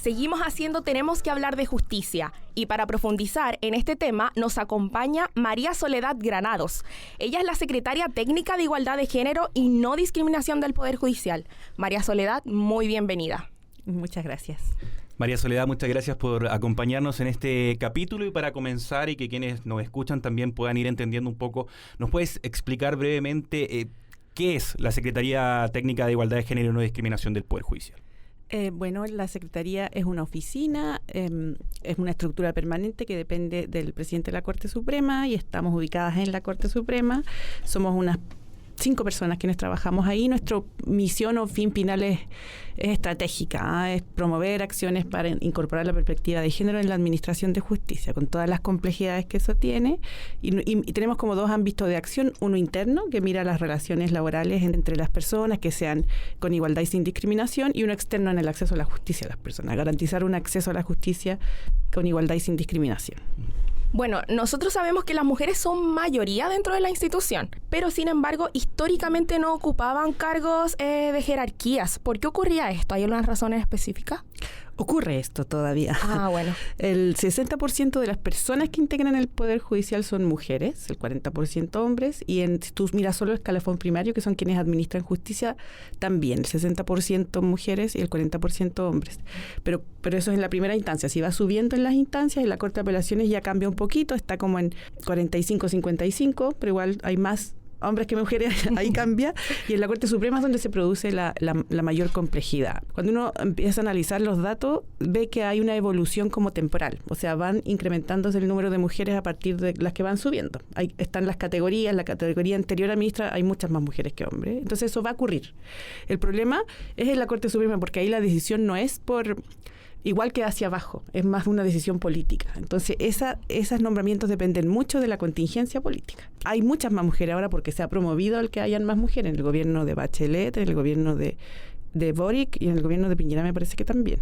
Seguimos haciendo Tenemos que hablar de justicia y para profundizar en este tema nos acompaña María Soledad Granados. Ella es la secretaria técnica de Igualdad de Género y No Discriminación del Poder Judicial. María Soledad, muy bienvenida. Muchas gracias. María Soledad, muchas gracias por acompañarnos en este capítulo y para comenzar y que quienes nos escuchan también puedan ir entendiendo un poco, ¿nos puedes explicar brevemente qué es la Secretaría Técnica de Igualdad de Género y No Discriminación del Poder Judicial? Bueno, la Secretaría es una oficina, es una estructura permanente que depende del presidente de la Corte Suprema y estamos ubicadas en la Corte Suprema. Somos unas 5 personas quienes trabajamos ahí. Nuestra misión o fin final es estratégica, es promover acciones para incorporar la perspectiva de género en la administración de justicia, con todas las complejidades que eso tiene. Y tenemos como 2 ámbitos de acción, uno interno, que mira las relaciones laborales entre las personas, que sean con igualdad y sin discriminación, y uno externo en el acceso a la justicia de las personas, garantizar un acceso a la justicia con igualdad y sin discriminación. Bueno, nosotros sabemos que las mujeres son mayoría dentro de la institución, pero sin embargo, históricamente no ocupaban cargos de jerarquías. ¿Por qué ocurría esto? ¿Hay algunas razones específicas? Ocurre esto todavía. Bueno. El 60% de las personas que integran el Poder Judicial son mujeres, el 40% hombres, y si tú miras solo el escalafón primario, que son quienes administran justicia, también el 60% mujeres y el 40% hombres. Pero eso es en la primera instancia. Si va subiendo en las instancias, en la Corte de Apelaciones ya cambia un poquito, está como en 45-55, pero igual hay más hombres que mujeres, ahí cambia, y en la Corte Suprema es donde se produce la mayor complejidad. Cuando uno empieza a analizar los datos, ve que hay una evolución como temporal, o sea, van incrementándose el número de mujeres a partir de las que van subiendo. Están las categorías, la categoría anterior a ministra hay muchas más mujeres que hombres, entonces eso va a ocurrir. El problema es en la Corte Suprema, porque ahí la decisión no es por igual que hacia abajo, es más una decisión política. Entonces, esos nombramientos dependen mucho de la contingencia política. Hay muchas más mujeres ahora porque se ha promovido el que hayan más mujeres en el gobierno de Bachelet, en el gobierno de Boric y en el gobierno de Piñera me parece que también.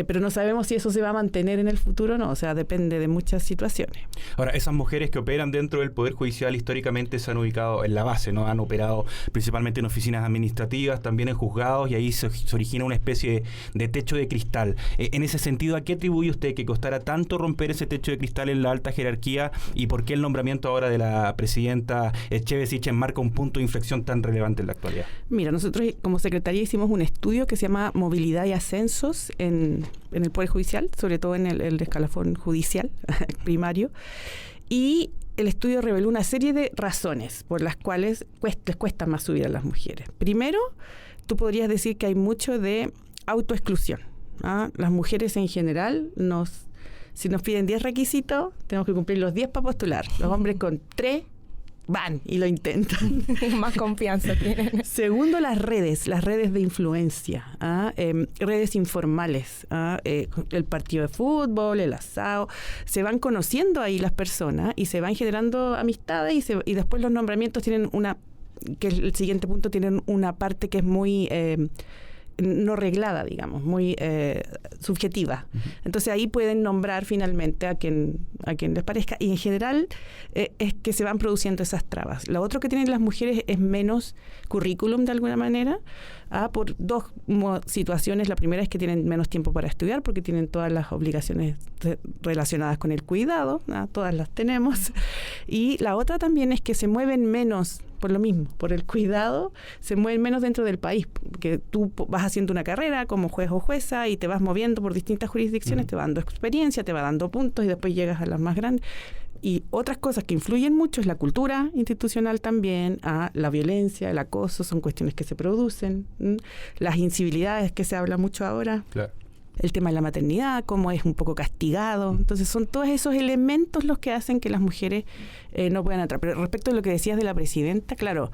Pero no sabemos si eso se va a mantener en el futuro o no, o sea, depende de muchas situaciones. Ahora, esas mujeres que operan dentro del Poder Judicial históricamente se han ubicado en la base, ¿no? Han operado principalmente en oficinas administrativas, también en juzgados, y ahí se origina una especie de techo de cristal. En ese sentido, ¿a qué atribuye usted que costara tanto romper ese techo de cristal en la alta jerarquía y por qué el nombramiento ahora de la presidenta Echevesich enmarca un punto de inflexión tan relevante en la actualidad? Mira, nosotros como Secretaría hicimos un estudio que se llama Movilidad y Ascensos en el Poder Judicial, sobre todo en el escalafón judicial primario, y el estudio reveló una serie de razones por las cuales les cuesta más subir a las mujeres. Primero, tú podrías decir que hay mucho de autoexclusión. Las mujeres en general, si nos piden 10 requisitos, tenemos que cumplir los 10 para postular. Los hombres con 3 van y lo intentan. Más confianza tienen. Segundo, las redes de influencia, redes informales, el partido de fútbol, el asado, se van conociendo ahí las personas y se van generando amistades y después los nombramientos tienen que es el siguiente punto, tienen una parte que es muy no reglada, digamos, muy subjetiva. Entonces ahí pueden nombrar finalmente a quien les parezca, y en general es que se van produciendo esas trabas. Lo otro que tienen las mujeres es menos currículum de alguna manera, por 2 situaciones. La primera es que tienen menos tiempo para estudiar porque tienen todas las obligaciones relacionadas con el cuidado, todas las tenemos, y la otra también es que se mueven menos por lo mismo, por el cuidado, se mueven menos dentro del país, porque tú vas haciendo una carrera como juez o jueza y te vas moviendo por distintas jurisdicciones, te va dando experiencia, te va dando puntos y después llegas a las más grandes. Y otras cosas que influyen mucho es la cultura institucional también, la violencia, el acoso, son cuestiones que se producen, las incivilidades que se habla mucho ahora. Claro. El tema de la maternidad, cómo es un poco castigado. Entonces son todos esos elementos los que hacen que las mujeres no puedan entrar. Pero respecto a lo que decías de la presidenta, claro,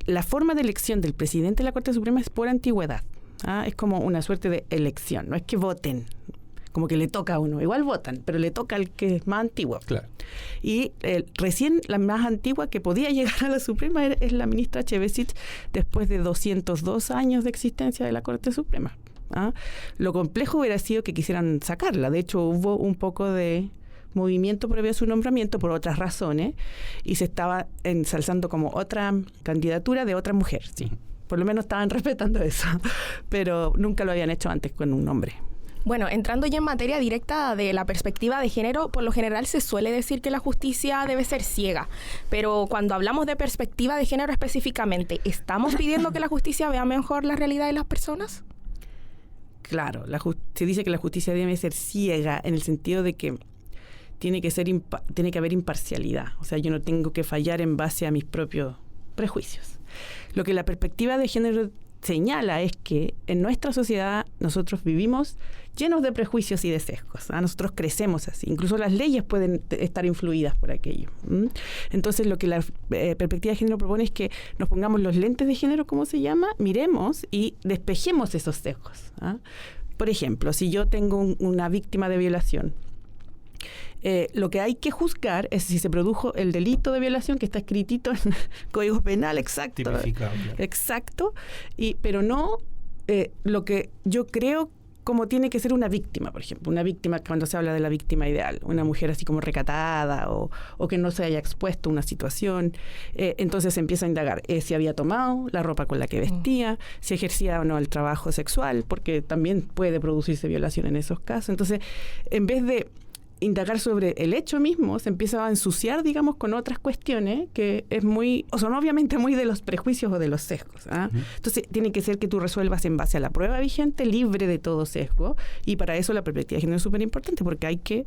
la forma de elección del presidente de la Corte Suprema es por antigüedad. Es como una suerte de elección, no es que voten, como que le toca a uno. Igual votan, pero le toca al que es más antiguo. Claro. Y recién la más antigua que podía llegar a la Suprema es la ministra Echevesich, después de 202 años de existencia de la Corte Suprema. Lo complejo hubiera sido que quisieran sacarla. De hecho, hubo un poco de movimiento previo a su nombramiento por otras razones y se estaba ensalzando como otra candidatura de otra mujer. Sí. Por lo menos estaban respetando eso, pero nunca lo habían hecho antes con un hombre. Bueno, entrando ya en materia directa de la perspectiva de género, por lo general se suele decir que la justicia debe ser ciega, pero cuando hablamos de perspectiva de género específicamente, ¿estamos pidiendo que la justicia vea mejor la realidad de las personas? Claro, se dice que la justicia debe ser ciega en el sentido de que tiene que haber imparcialidad. O sea, yo no tengo que fallar en base a mis propios prejuicios. Lo que la perspectiva de género señala es que en nuestra sociedad nosotros vivimos llenos de prejuicios y de sesgos. Nosotros crecemos así. Incluso las leyes pueden estar influidas por aquello. Entonces, lo que la perspectiva de género propone es que nos pongamos los lentes de género, ¿cómo se llama? Miremos y despejemos esos sesgos. Por ejemplo, si yo tengo una víctima de violación, lo que hay que juzgar es si se produjo el delito de violación que está escritito en el Código Penal, exacto. Tipificado, claro. Exacto, pero no lo que yo creo como tiene que ser una víctima, por ejemplo. Una víctima, cuando se habla de la víctima ideal, una mujer así como recatada o que no se haya expuesto a una situación. Entonces se empieza a indagar si había tomado la ropa con la que vestía, si ejercía o no el trabajo sexual, porque también puede producirse violación en esos casos. Entonces, en vez de indagar sobre el hecho mismo, se empieza a ensuciar, digamos, con otras cuestiones que son obviamente muy de los prejuicios o de los sesgos. Entonces, tiene que ser que tú resuelvas en base a la prueba vigente, libre de todo sesgo, y para eso la perspectiva de género es súper importante, porque hay que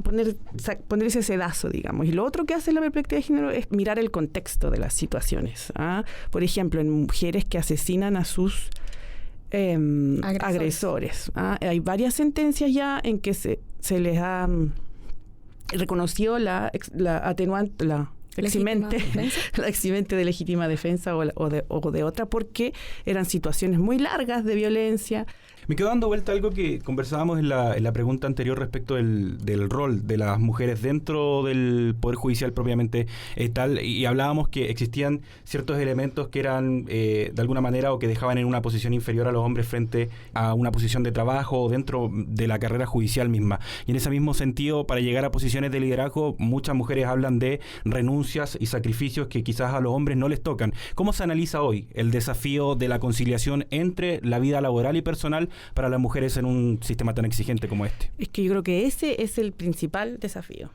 poner ese sedazo, digamos. Y lo otro que hace la perspectiva de género es mirar el contexto de las situaciones. Por ejemplo, en mujeres que asesinan a sus agresores. Hay varias sentencias ya en que se les ha reconocido la atenuante, la eximente de legítima defensa o de otra, porque eran situaciones muy largas de violencia. Me quedo dando vuelta a algo que conversábamos en la pregunta anterior respecto del rol de las mujeres dentro del Poder Judicial propiamente tal, y hablábamos que existían ciertos elementos que eran de alguna manera o que dejaban en una posición inferior a los hombres frente a una posición de trabajo o dentro de la carrera judicial misma. Y en ese mismo sentido, para llegar a posiciones de liderazgo, muchas mujeres hablan de renuncias y sacrificios que quizás a los hombres no les tocan. ¿Cómo se analiza hoy el desafío de la conciliación entre la vida laboral y personal para las mujeres en un sistema tan exigente como este? Es que yo creo que ese es el principal desafío.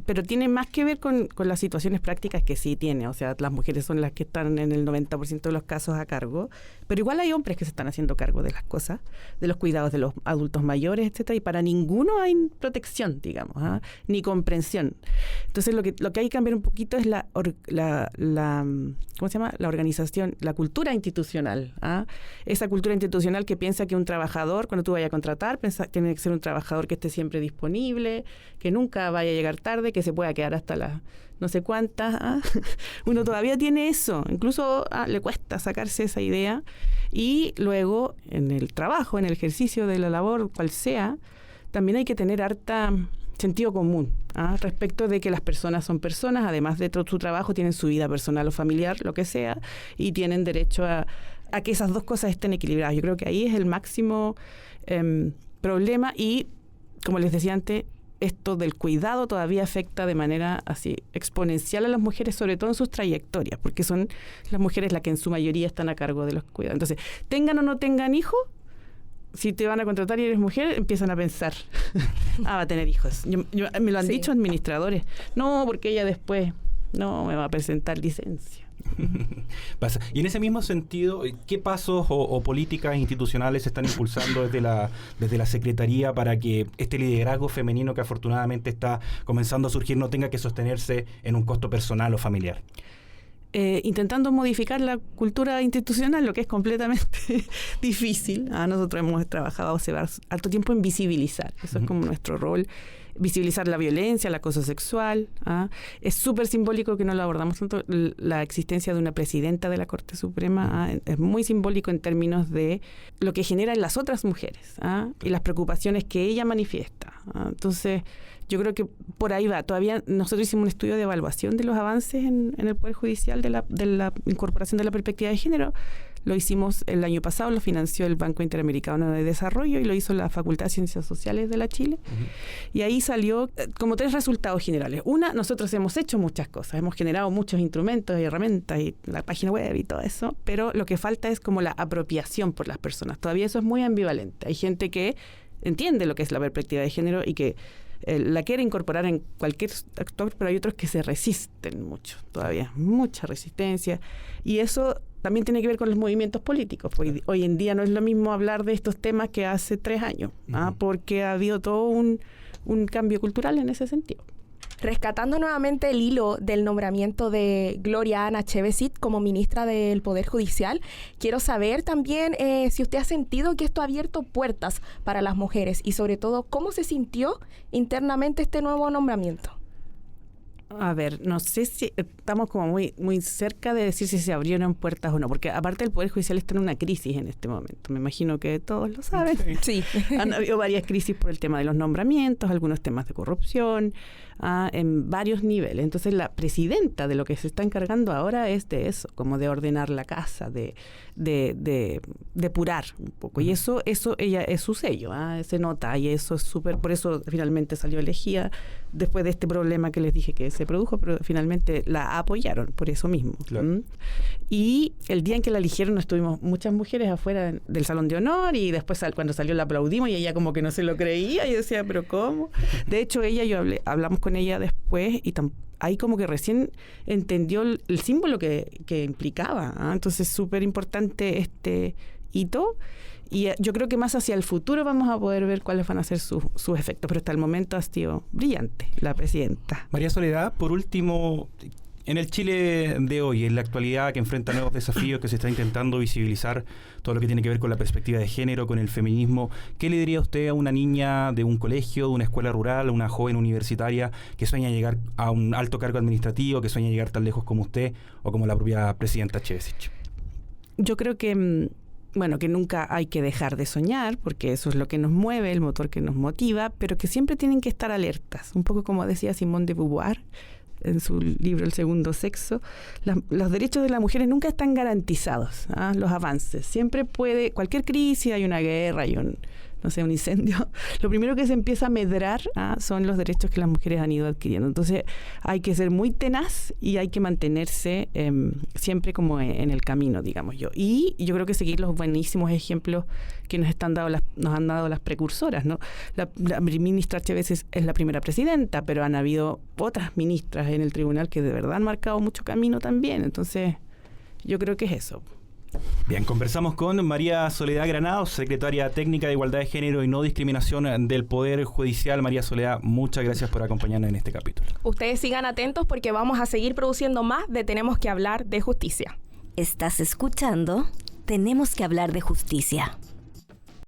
Pero tiene más que ver con las situaciones prácticas que sí tiene. O sea, las mujeres son las que están en el 90% de los casos a cargo, pero igual hay hombres que se están haciendo cargo de las cosas, de los cuidados de los adultos mayores, etcétera, y para ninguno hay protección, digamos, ni comprensión. Entonces, lo que hay que cambiar un poquito es ¿cómo se llama? La organización, la cultura institucional. Esa cultura institucional que piensa que un trabajador, cuando tú vayas a contratar, tiene que ser un trabajador que esté siempre disponible, que nunca vaya a llegar tarde, que se pueda quedar hasta las no sé cuántas. Uno todavía tiene eso, incluso le cuesta sacarse esa idea. Y luego, en el trabajo, en el ejercicio de la labor, cual sea, también hay que tener harta sentido común respecto de que las personas son personas, además de su trabajo, tienen su vida personal o familiar, lo que sea, y tienen derecho a que esas dos cosas estén equilibradas. Yo creo que ahí es el máximo problema y, como les decía antes, esto del cuidado todavía afecta de manera así exponencial a las mujeres, sobre todo en sus trayectorias, porque son las mujeres las que en su mayoría están a cargo de los cuidados. Entonces, tengan o no tengan hijos, si te van a contratar y eres mujer, empiezan a pensar, va a tener hijos. Me lo han dicho administradores. No, porque ella después no me va a presentar licencia. Pasa. Y en ese mismo sentido, ¿qué pasos o políticas institucionales se están impulsando desde la Secretaría para que este liderazgo femenino que afortunadamente está comenzando a surgir no tenga que sostenerse en un costo personal o familiar? Intentando modificar la cultura institucional, lo que es completamente difícil. Nosotros hemos trabajado hace harto tiempo en visibilizar. Eso es como nuestro rol. Visibilizar la violencia, el acoso sexual. Es súper simbólico que no lo abordamos tanto. La existencia de una presidenta de la Corte Suprema es muy simbólico en términos de lo que genera en las otras mujeres y las preocupaciones que ella manifiesta. Entonces, yo creo que por ahí va. Todavía nosotros hicimos un estudio de evaluación de los avances en el Poder Judicial de la incorporación de la perspectiva de género. lo hicimos el año pasado, lo financió el Banco Interamericano de Desarrollo y lo hizo la Facultad de Ciencias Sociales de la Chile. Y ahí salió como 3 resultados generales. Una, nosotros hemos hecho muchas cosas, hemos generado muchos instrumentos y herramientas y la página web y todo eso, pero lo que falta es como la apropiación por las personas. Todavía eso es muy ambivalente. Hay gente que entiende lo que es la perspectiva de género y que la quiere incorporar en cualquier actor, pero hay otros que se resisten mucho, todavía, mucha resistencia. Y eso también tiene que ver con los movimientos políticos. Hoy en día no es lo mismo hablar de estos temas que hace 3 años, porque ha habido todo un cambio cultural en ese sentido. Rescatando nuevamente el hilo del nombramiento de Gloria Ana Echeverri como ministra del Poder Judicial, quiero saber también si usted ha sentido que esto ha abierto puertas para las mujeres y sobre todo, ¿cómo se sintió internamente este nuevo nombramiento? A ver, no sé si estamos como muy cerca de decir si se abrieron puertas o no, porque aparte el Poder Judicial está en una crisis en este momento. Me imagino que todos lo saben. Sí. Han habido varias crisis por el tema de los nombramientos, algunos temas de corrupción, en varios niveles. Entonces la presidenta de lo que se está encargando ahora es de eso, como de ordenar la casa, de depurar un poco. Y eso ella es su sello, se nota, y eso es súper, por eso finalmente salió elegida después de este problema que les dije que se produjo, pero finalmente la apoyaron por eso mismo. Claro. Y el día en que la eligieron estuvimos muchas mujeres afuera del Salón de Honor y después cuando salió la aplaudimos y ella como que no se lo creía y decía, ¿pero cómo? De hecho, hablamos con ella después y ahí como que recién entendió el símbolo que implicaba. Entonces, súper importante este hito. Y yo creo que más hacia el futuro vamos a poder ver cuáles van a ser sus efectos. Pero hasta el momento ha sido brillante la presidenta. María Soledad, por último, en el Chile de hoy, en la actualidad que enfrenta nuevos desafíos, que se está intentando visibilizar todo lo que tiene que ver con la perspectiva de género, con el feminismo, ¿qué le diría usted a una niña de un colegio, de una escuela rural, a una joven universitaria que sueña llegar a un alto cargo administrativo, que sueña llegar tan lejos como usted o como la propia presidenta Echeverri? Yo creo que que nunca hay que dejar de soñar, porque eso es lo que nos mueve, el motor que nos motiva, pero que siempre tienen que estar alertas. Un poco como decía Simone de Beauvoir en su libro El segundo sexo, los derechos de las mujeres nunca están garantizados, los avances. Siempre cualquier crisis, hay una guerra, hay un incendio, lo primero que se empieza a medrar son los derechos que las mujeres han ido adquiriendo. Entonces hay que ser muy tenaz y hay que mantenerse siempre como en el camino, digamos yo. Y yo creo que seguir los buenísimos ejemplos que nos han dado las precursoras, ¿no? La ministra Echeverri es la primera presidenta, pero han habido otras ministras en el tribunal que de verdad han marcado mucho camino también. Entonces yo creo que es eso. Bien, conversamos con María Soledad Granados, secretaria técnica de Igualdad de Género y No Discriminación del Poder Judicial. María Soledad, muchas gracias por acompañarnos en este capítulo. Ustedes sigan atentos porque vamos a seguir produciendo más de Tenemos que hablar de justicia. Estás escuchando Tenemos que hablar de justicia.